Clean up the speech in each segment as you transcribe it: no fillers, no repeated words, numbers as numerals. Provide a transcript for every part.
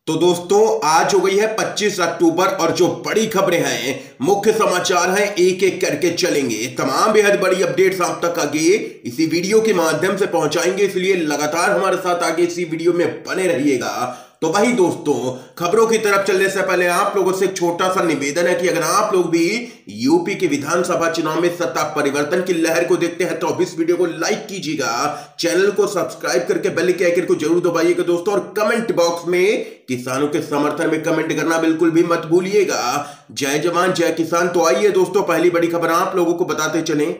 तो दोस्तों आज हो गई है 25 अक्टूबर और जो बड़ी खबरें हैं, मुख्य समाचार हैं, एक एक करके चलेंगे। तमाम बेहद बड़ी अपडेट्स आप तक आगे इसी वीडियो के माध्यम से पहुंचाएंगे, इसलिए लगातार हमारे साथ आगे इसी वीडियो में बने रहिएगा। तो वही दोस्तों, खबरों की तरफ चलने से पहले आप लोगों से एक छोटा सा निवेदन है कि अगर आप लोग भी यूपी के विधानसभा चुनाव में सत्ता परिवर्तन की लहर को देखते हैं तो इस वीडियो को लाइक कीजिएगा, चैनल को सब्सक्राइब करके बेल के आइकन को जरूर दबाइएगा दोस्तों, और कमेंट बॉक्स में किसानों के समर्थन में कमेंट करना बिल्कुल भी मत भूलिएगा। जय जवान जय किसान। तो आइए दोस्तों, पहली बड़ी खबर आप लोगों को बताते चलें।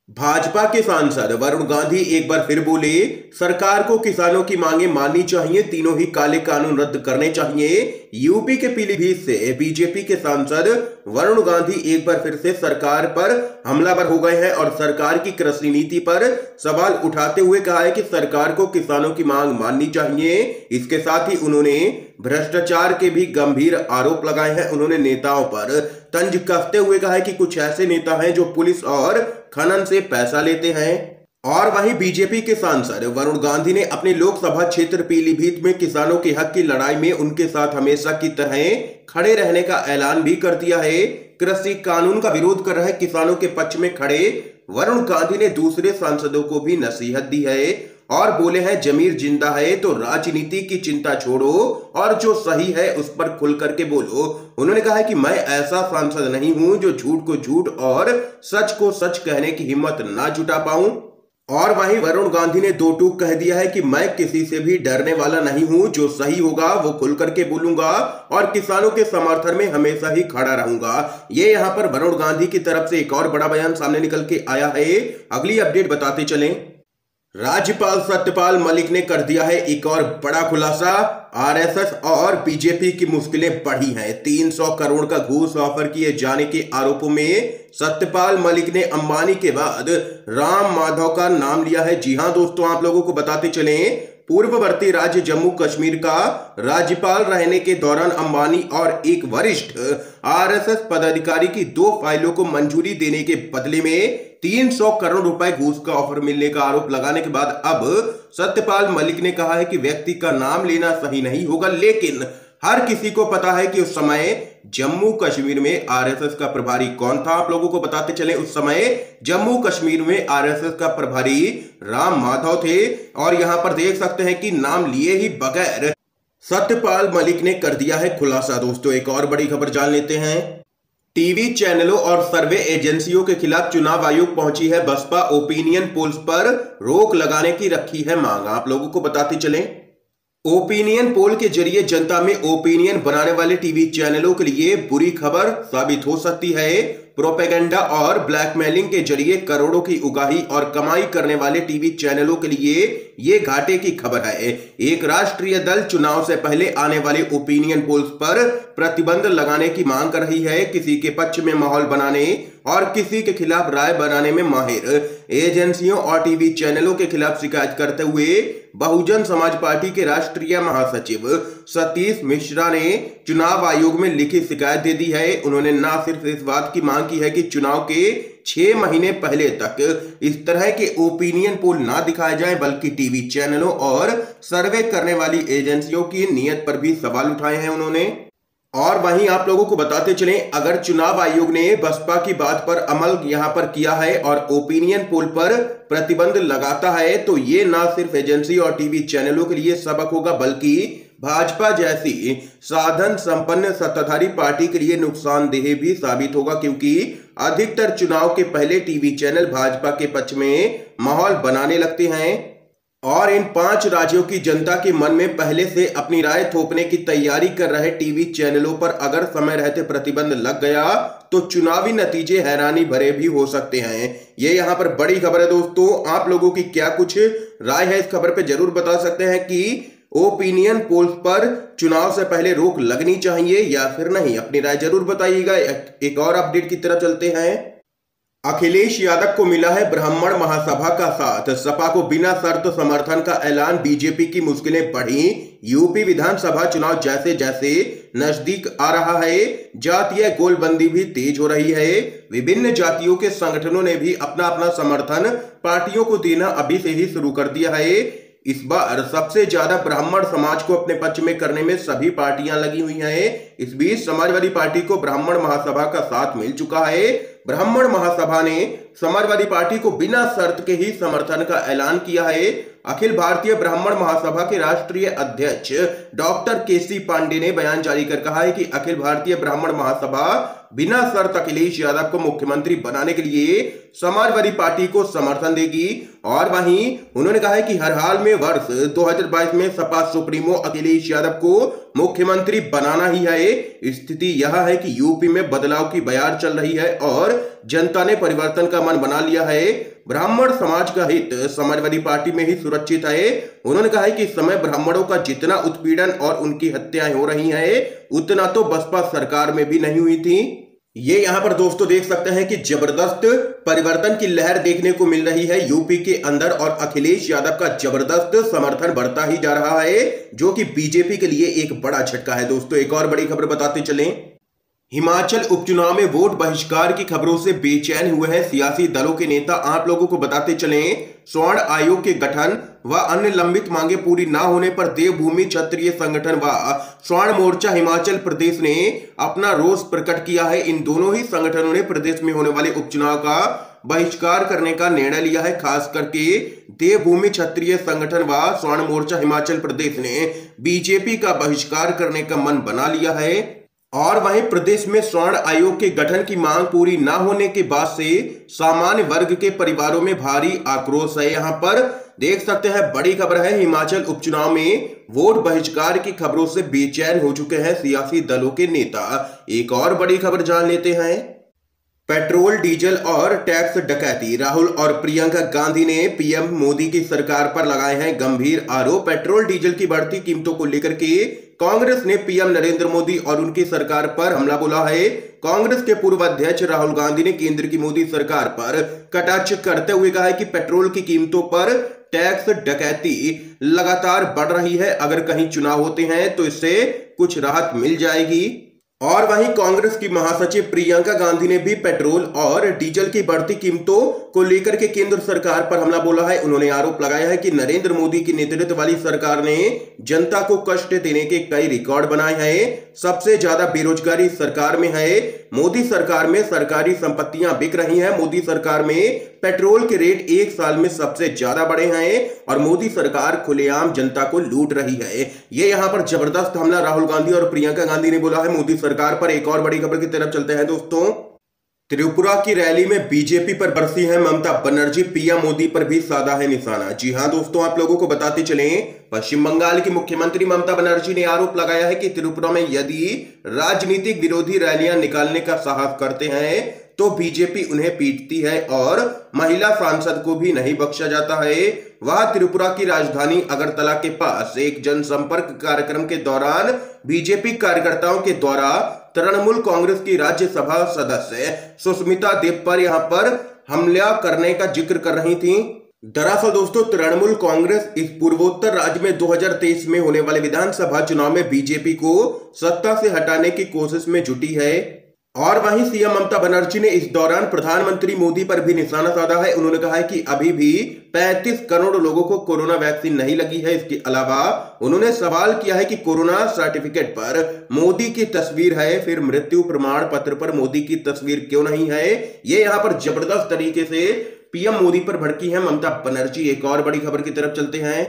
भाजपा के सांसद वरुण गांधी एक बार फिर बोले, सरकार को किसानों की मांगे माननी चाहिए, तीनों ही काले कानून रद्द करने चाहिए। यूपी के पीलीभीत से बीजेपी के सांसद वरुण गांधी एक बार फिर से सरकार पर हमलावर हो गए हैं और सरकार की कृषि नीति पर सवाल उठाते हुए कहा है कि सरकार को किसानों की मांग माननी चाहिए। इसके साथ ही उन्होंने भ्रष्टाचार के भी गंभीर आरोप लगाए हैं। उन्होंने नेताओं पर तंज कसते हुए कहा है कि कुछ ऐसे नेता हैं जो पुलिस और खनन से पैसा लेते हैं। और वहीं बीजेपी के सांसद वरुण गांधी ने अपने लोकसभा क्षेत्र पीलीभीत में किसानों के हक की लड़ाई में उनके साथ हमेशा की तरह खड़े रहने का ऐलान भी कर दिया है। कृषि कानून का विरोध कर रहे किसानों के पक्ष में खड़े वरुण गांधी ने दूसरे सांसदों को भी नसीहत दी है और बोले हैं, जमीर जिंदा है तो राजनीति की चिंता छोड़ो और जो सही है उस पर खुल करके बोलो। उन्होंने कहा है कि मैं ऐसा सांसद नहीं हूं जो झूठ को झूठ और सच को सच कहने की हिम्मत ना जुटा पाऊं। और वहीं वरुण गांधी ने दो टूक कह दिया है कि मैं किसी से भी डरने वाला नहीं हूं, जो सही होगा वो खुल करके बोलूंगा और किसानों के समर्थन में हमेशा ही खड़ा रहूंगा। ये यहां पर वरुण गांधी की तरफ से एक और बड़ा बयान सामने निकल के आया है। अगली अपडेट बताते चलें। राज्यपाल सत्यपाल मलिक ने कर दिया है एक और बड़ा खुलासा। आरएसएस और बीजेपी की मुश्किलें बढ़ी हैं। 300 करोड़ का घूस ऑफर किए जाने के आरोपों में सत्यपाल मलिक ने अंबानी के बाद राम माधव का नाम लिया है। जी हां दोस्तों, आप लोगों को बताते चलें, पूर्ववर्ती राज्य जम्मू कश्मीर का राज्यपाल रहने के दौरान अंबानी और एक वरिष्ठ आरएसएस पदाधिकारी की 2 फाइलों को मंजूरी देने के बदले में 300 करोड़ रुपए घूस का ऑफर मिलने का आरोप लगाने के बाद अब सत्यपाल मलिक ने कहा है कि व्यक्ति का नाम लेना सही नहीं होगा, लेकिन हर किसी को पता है कि उस समय जम्मू कश्मीर में आरएसएस का प्रभारी कौन था। आप लोगों को बताते चले, उस समय जम्मू कश्मीर में आरएसएस का प्रभारी राम माधव थे। और यहां पर देख सकते हैं कि नाम लिए ही बगैर सत्यपाल मलिक ने कर दिया है खुलासा। दोस्तों एक और बड़ी खबर जान लेते हैं। टीवी चैनलों और सर्वे एजेंसियों के खिलाफ चुनाव आयोग पहुंची है बसपा। ओपिनियन पोल्स पर रोक लगाने की रखी है मांग। आप लोगों को बताते चलें, ओपिनियन पोल के जरिए जनता में ओपिनियन बनाने वाले टीवी चैनलों के लिए बुरी खबर साबित हो सकती है। प्रोपेगेंडा और ब्लैकमेलिंग के जरिए करोड़ों की उगाही और कमाई करने वाले टीवी चैनलों के लिए ये घाटे की खबर है। एक राष्ट्रीय दल चुनाव से पहले आने वाले ओपिनियन पोल्स पर प्रतिबंध लगाने की मांग कर रही है। किसी के पक्ष में माहौल बनाने और किसी के खिलाफ राय बनाने में माहिर एजेंसियों और टीवी चैनलों के खिलाफ शिकायत करते हुए बहुजन समाज पार्टी के राष्ट्रीय महासचिव सतीश मिश्रा ने चुनाव आयोग में लिखित शिकायत दे दी है। उन्होंने न सिर्फ इस बात की मांग की है कि चुनाव के 6 महीने पहले तक इस तरह के ओपिनियन पोल ना दिखाए जाए, बल्कि टीवी चैनलों और सर्वे करने वाली एजेंसियों की नीयत पर भी सवाल उठाए हैं उन्होंने। और वहीं आप लोगों को बताते चलें, अगर चुनाव आयोग ने बसपा की बात पर अमल यहां पर किया है और ओपिनियन पोल पर प्रतिबंध लगाता है तो ये ना सिर्फ एजेंसी और टीवी चैनलों के लिए सबक होगा, बल्कि भाजपा जैसी साधन संपन्न सत्ताधारी पार्टी के लिए नुकसानदेह भी साबित होगा, क्योंकि अधिकतर चुनाव के पहले टीवी चैनल भाजपा के पक्ष में माहौल बनाने लगते हैं और इन 5 राज्यों की जनता के मन में पहले से अपनी राय थोपने की तैयारी कर रहे टीवी चैनलों पर अगर समय रहते प्रतिबंध लग गया तो चुनावी नतीजे हैरानी भरे भी हो सकते हैं। ये यहाँ पर बड़ी खबर है दोस्तों, आप लोगों की क्या कुछ राय है इस खबर पे जरूर बता सकते हैं कि ओपिनियन पोल्स पर चुनाव से पहले रोक लगनी चाहिए या फिर नहीं। अपनी राय जरूर बताइएगा। एक और अपडेट की तरफ चलते हैं। अखिलेश यादव को मिला है ब्राह्मण महासभा का साथ। सपा को बिना शर्त समर्थन का ऐलान। बीजेपी की मुश्किलें बढ़ी। यूपी विधानसभा चुनाव जैसे जैसे नजदीक आ रहा है, जातीय गोलबंदी भी तेज हो रही है। विभिन्न जातियों के संगठनों ने भी अपना अपना समर्थन पार्टियों को देना अभी से ही शुरू कर दिया है। इस बार सबसे ज्यादा ब्राह्मण समाज को अपने पक्ष में करने में सभी पार्टियां लगी हुई हैं। इस बीच समाजवादी पार्टी को ब्राह्मण महासभा का साथ मिल चुका है। ब्राह्मण महासभा ने समाजवादी पार्टी को बिना शर्त के ही समर्थन का ऐलान किया है। अखिल भारतीय ब्राह्मण महासभा के राष्ट्रीय अध्यक्ष डॉक्टर केसी पांडे ने बयान जारी कर कहा है कि अखिल भारतीय ब्राह्मण महासभा बिना शर्त अखिलेश यादव को मुख्यमंत्री बनाने के लिए समाजवादी पार्टी को समर्थन देगी। और वहीं उन्होंने कहा है कि हर हाल में वर्ष 2022 में सपा सुप्रीमो अखिलेश यादव को मुख्यमंत्री बनाना ही है। स्थिति यह है कि यूपी में बदलाव की बयार चल रही है और जनता ने परिवर्तन का मन बना लिया है। ब्राह्मण समाज का हित समाजवादी पार्टी में ही सुरक्षित है। उन्होंने कहा है कि इस समय ब्राह्मणों का जितना उत्पीड़न और उनकी हत्याएं हो रही हैं, उतना तो बसपा सरकार में भी नहीं हुई थी। ये यहाँ पर दोस्तों देख सकते हैं कि जबरदस्त परिवर्तन की लहर देखने को मिल रही है यूपी के अंदर और अखिलेश यादव का जबरदस्त समर्थन बढ़ता ही जा रहा है, जो कि बीजेपी के लिए एक बड़ा झटका है। दोस्तों एक और बड़ी खबर बताते चलें। हिमाचल उपचुनाव में वोट बहिष्कार की खबरों से बेचैन हुए हैं सियासी दलों के नेता। आप लोगों को बताते चलें, स्वर्ण आयोग के गठन व अन्य लंबित मांगे पूरी न होने पर देवभूमि क्षत्रिय संगठन व स्वर्ण मोर्चा हिमाचल प्रदेश ने अपना रोष प्रकट किया है। इन दोनों ही संगठनों ने प्रदेश में होने वाले उपचुनाव का बहिष्कार करने का निर्णय लिया है। खास करके देवभूमि क्षत्रिय संगठन व स्वर्ण मोर्चा हिमाचल प्रदेश ने बीजेपी का बहिष्कार करने का मन बना लिया है। और वहीं प्रदेश में स्वर्ण आयोग के गठन की मांग पूरी न होने के बाद से सामान्य वर्ग के परिवारों में भारी आक्रोश है। यहां पर देख सकते हैं बड़ी खबर है, हिमाचल उपचुनाव में वोट बहिष्कार की खबरों से बेचैन हो चुके हैं सियासी दलों के नेता। एक और बड़ी खबर जान लेते हैं। पेट्रोल डीजल और टैक्स डकैती, राहुल और प्रियंका गांधी ने पीएम मोदी की सरकार पर लगाए हैं गंभीर आरोप। पेट्रोल डीजल की बढ़ती कीमतों को लेकर के कांग्रेस ने पीएम नरेंद्र मोदी और उनकी सरकार पर हमला बोला है। कांग्रेस के पूर्व अध्यक्ष राहुल गांधी ने केंद्र की मोदी सरकार पर कटाक्ष करते हुए कहा है कि पेट्रोल की कीमतों पर टैक्स डकैती लगातार बढ़ रही है। अगर कहीं चुनाव होते हैं तो इससे कुछ राहत मिल जाएगी। और वहीं कांग्रेस की महासचिव प्रियंका गांधी ने भी पेट्रोल और डीजल की बढ़ती कीमतों को लेकर के केंद्र सरकार पर हमला बोला है। उन्होंने आरोप लगाया है कि नरेंद्र मोदी की नेतृत्व वाली सरकार ने जनता को कष्ट देने के कई रिकॉर्ड बनाए हैं। सबसे ज्यादा बेरोजगारी सरकार में है। मोदी सरकार में सरकारी संपत्तियां बिक रही हैं। मोदी सरकार में पेट्रोल के रेट एक साल में सबसे ज्यादा बढ़े हैं और मोदी सरकार खुलेआम जनता को लूट रही है। ये यहाँ पर जबरदस्त हमला राहुल गांधी और प्रियंका गांधी ने बोला है मोदी सरकार पर। एक और बड़ी खबर की तरफ चलते हैं दोस्तों। त्रिपुरा की रैली में बीजेपी पर बरसी है ममता बनर्जी, पीएम मोदी पर भी साधा है निशाना। जी हां दोस्तों, आप लोगों को बताते चलें, पश्चिम बंगाल की मुख्यमंत्री ममता बनर्जी ने आरोप लगाया है कि त्रिपुरा में यदि राजनीतिक विरोधी रैलियां निकालने का साहस करते हैं तो बीजेपी उन्हें पीटती है और महिला सांसद को भी नहीं बख्शा जाता है। वह त्रिपुरा की राजधानी अगरतला के पास एक जनसंपर्क कार्यक्रम के दौरान बीजेपी कार्यकर्ताओं के द्वारा तृणमूल कांग्रेस की राज्यसभा सदस्य सुष्मिता देव पर यहां पर हमला करने का जिक्र कर रही थी। दरअसल दोस्तों, तृणमूल कांग्रेस इस पूर्वोत्तर राज्य में 2023 में होने वाले विधानसभा चुनाव में बीजेपी को सत्ता से हटाने की कोशिश में जुटी है। और वहीं सीएम ममता बनर्जी ने इस दौरान प्रधानमंत्री मोदी पर भी निशाना साधा है। उन्होंने कहा है कि अभी भी 35 करोड़ लोगों को कोरोना वैक्सीन नहीं लगी है। इसके अलावा उन्होंने सवाल किया है कि कोरोना सर्टिफिकेट पर मोदी की तस्वीर है, फिर मृत्यु प्रमाण पत्र पर मोदी की तस्वीर क्यों नहीं है। ये यहाँ पर जबरदस्त तरीके से पीएम मोदी पर भड़की है ममता बनर्जी। एक और बड़ी खबर की तरफ चलते हैं।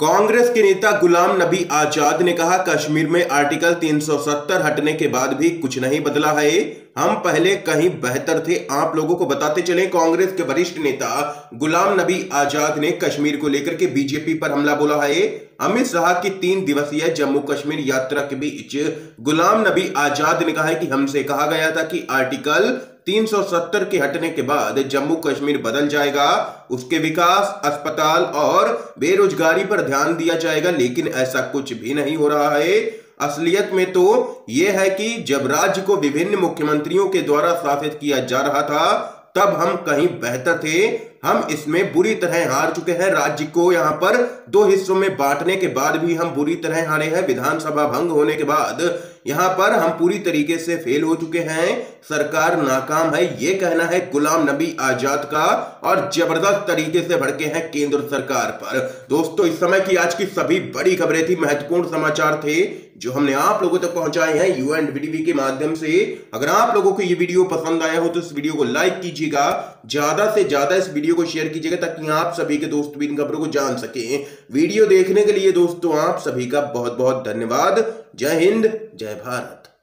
कांग्रेस के नेता गुलाम नबी आजाद ने कहा, कश्मीर में आर्टिकल 370 हटने के बाद भी कुछ नहीं बदला है, हम पहले कहीं बेहतर थे। आप लोगों को बताते चलें, कांग्रेस के वरिष्ठ नेता गुलाम नबी आजाद ने कश्मीर को लेकर के बीजेपी पर हमला बोला है। अमित शाह की 3 दिवसीय जम्मू कश्मीर यात्रा के बीच गुलाम नबी आजाद ने कहा है कि हमसे कहा गया था कि आर्टिकल 370 के हटने के बाद जम्मू कश्मीर बदल जाएगा, उसके विकास, अस्पताल और बेरोजगारी पर ध्यान दिया जाएगा, लेकिन ऐसा कुछ भी नहीं हो रहा है। असलियत में तो यह है कि जब राज्य को विभिन्न मुख्यमंत्रियों के द्वारा शासित किया जा रहा था तब हम कहीं बेहतर थे। हम इसमें बुरी तरह हार चुके हैं। राज्य को यहाँ पर 2 हिस्सों में बांटने के बाद भी हम बुरी तरह हारे हैं। विधानसभा भंग होने के बाद यहाँ पर हम पूरी तरीके से फेल हो चुके हैं, सरकार नाकाम है, ये कहना है गुलाम नबी आजाद का, और जबरदस्त तरीके से भड़के हैं केंद्र सरकार पर। दोस्तों, इस समय की आज की सभी बड़ी खबरें थी, महत्वपूर्ण समाचार थे जो हमने आप लोगों तक पहुंचाए हैं UNVTV के माध्यम से। अगर आप लोगों को ये वीडियो पसंद आया हो तो इस वीडियो को लाइक कीजिएगा, ज्यादा से ज्यादा इस वीडियो को शेयर कीजिएगा ताकि आप सभी के दोस्त भी इन खबरों को जान सकें। वीडियो देखने के लिए दोस्तों आप सभी का बहुत बहुत धन्यवाद। जय हिंद, जय भारत।